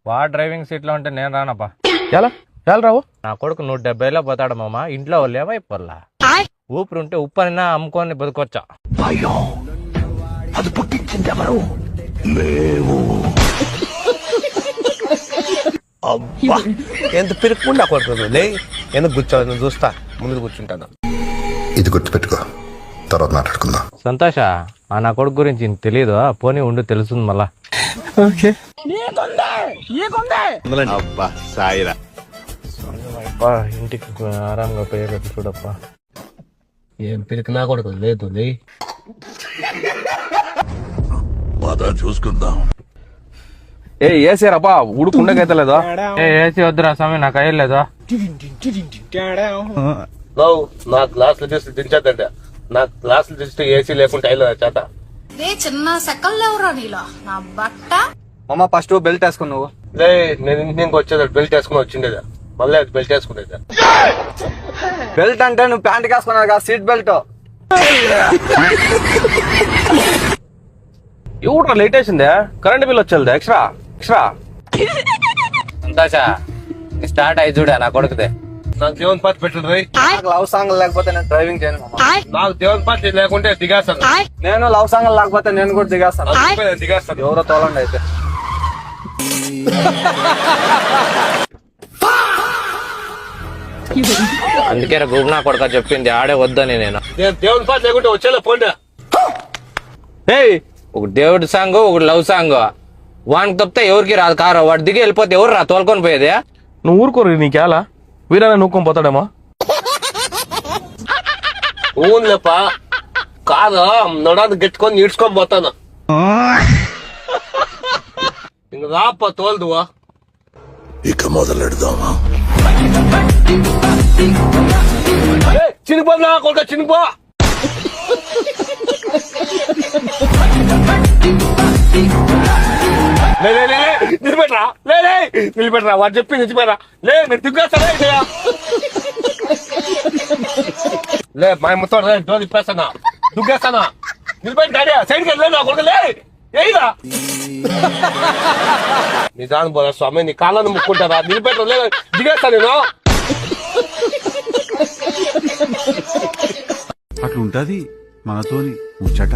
వాడు driving seat లో ఉంటే నేను రానప్పా. ఎలా రావు? నా కొడుకు 170లో పోతాడు మామ. ఇంట్లో వాళ్ళు ఏమైపోర్లా, ఊపిరి ఉంటే ఉప్పు అయినా అమ్ముకొని బతుకొచ్చా. అది పుట్టించింది ఎవరు? లేవు. అబ్బా ఎంత పిరుక్కుండా కొడుతుంది. లే ఎందుకు కూర్చోవాలి? నువ్వు చూస్తా, ముందు కూర్చుంటాను. ఇది గుర్తుపెట్టుకో, తర్వాత మాట్లాడుకుందాం. సంతోష, నా కొడుకు గురించి తెలియదు. పోనీ ఉండు, తెలుస్తుంది మళ్ళా. అబ్బా సాయిరా, ఇంటికి ఆరాంగా పోయేటట్టు చూడప్పా. ఏం పిరికి నా కొడుకు లేదు. లే చూసుకుందాం. ఏసేరబ్బా, ఉడుకుండకైతే లేదా? ఏసీ వద్దురా స్వామి, నాకు అయ్యలేదు. నా గ్లాసులు తీసి దించేద్దంటే, నా గ్లాసులు తీస్తే ఏసీ లేకుంటే అయ్యలేదు చేత. చిన్న సెకల్ లేవురా నీలో నా బట్ట. అమ్మ ఫస్ట్ బెల్ట్ వేసుకున్నావు. లే నేను ఇంటికి వచ్చేది బెల్ట్ వేసుకుని వచ్చిండేదా, మళ్ళీ అది బెల్ట్ వేసుకునేదా. బెల్ట్ అంటే నువ్వు ప్యాంట్ వేసుకున్నావు కదా, సీట్ బెల్ట్. ఎవరు లేట్ వేసిందే? కరెంట్ బిల్ వచ్చేదా? ఎక్స్ట్రా సంతోష, స్టార్ట్ అయ్యి చూడా నా కొడుకుదే. నాకు దేవుని పార్టీ పెట్టదు. నాకు లవ్ సాంగ్ లేకపోతే నేను డ్రైవింగ్ చేయను మామ. నాకు దేవుని పార్టీ లేకుంటే దిగేస్తాను. నేను లవ్ సాంగ్ లేకపోతే నేను కూడా దిగేస్తాను. దిగేస్తాను. ఎవరో తోలండి అయితే. అందుకే గూగు నా కొడుక చెప్పింది, ఆడే వద్దని. నేను దేవుని పార్టీ లేకుంటే వచ్చేలా పోండి. ఒక దేవుడి సాంగ్, ఒక లవ్ సాంగ్. వానికి తప్పితే ఎవరికి రాదు కారు. వాడు దిగి వెళ్ళిపోతే ఎవరు రా తోలుకొని పోయేది? నువ్వు ఊరుకోరు, నీకేలా వీరానే నూకొని పోతాడేమో. ఊన్లేప కాదు, నడాన్ని గెట్టుకొని ఈడ్చుకొని పోతాను. ఇంక రాప తోలుదువా. ఇక మొదలెడదామా? చినిపో నా కొడుక, చినిపో. నిలబెట్టరా, నిలబెట్టరా. వాడు చెప్పి నిలిచిపోయరా. లే మీరు దిగ్గేస్తారా? లే మా మొత్తం డోర్ ఇప్పేస్తానా, దుగ్గేస్తానా. నిలబెట్టి డాడీ సైడ్కి వెళ్ళే నా కొడుకు. లే ఏయిరా నిజాను పోరా స్వామి, నీ కాళ్ళను ముక్కుంటారా. నిలబెట్టరా, లే దిగేస్తా నేను. అట్లుంటది మనతోని ముచ్చట.